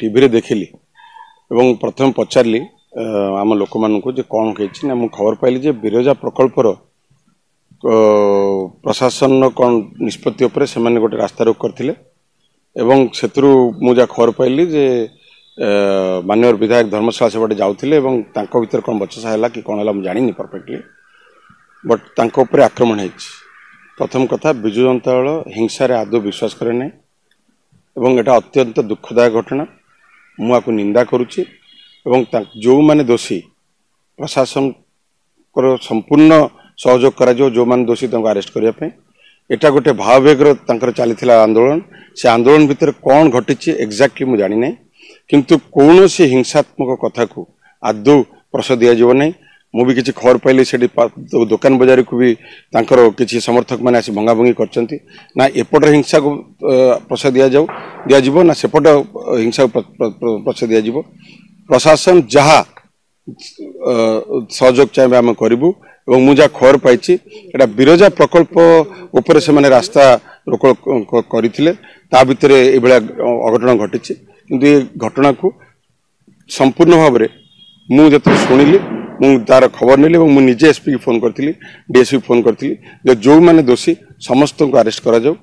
TV रे देखिली एवं प्रथम पचारली आम लोक मानू जे कौन कही ना मुझे खबर पाइली जे बिरजा प्रकल्पर प्रशासन कौन निष्पत्ति उपरे से गोटे रास्ता रोक करथिले एवं सेतु मुझे खबर पाइली जे माननीय विधायक धर्मशाला से बाटे जाउथिले एवं तांको भीतर कौन बचसा है कि कौन है जानी परफेक्टली बट तांको उपरे आक्रमण है। प्रथम कथा विजु जनता दल हिंसा रे आदौ विश्वास करे नहीं एवं एटा अत्यंत दुखदायक घटना मुझे निंदा करुच्ची एवं जो माने दोषी प्रशासन को संपूर्ण सहयोग करा जो माने दोषी अरेस्ट करने एटा गोटे भाववेगर चली आंदोलन से आंदोलन भितर कौन घटी एक्जाक्टली मुझे जानी नहीं किंतु कौन सी हिंसात्मक कथा को आदौ प्रश्रय दि जाव नहीं मु भी किसी खबर पाइली से दुकान बजार को भी किसी समर्थक मैंने आसी भंगाभंगी करछंती ना एपट हिंसा को प्रश्रय दि जाव ना सेपट हिंसा को प्रश्रय दि जाव प्रशासन जहाँ सहयोग चाहिए आम करूँ और मुझे खबर पाई बिरजा प्रकल्प उपर से मैंने रास्ता रोक करते भितर ये अघटन घटी किंतु ये घटना को संपूर्ण भाव में मुझे शुणिली तार खबर नेली और निजे एसपी की फोन करी डीएसपी फोन करी जो मैंने दोषी समस्त को अरेस्ट करा जाऊ।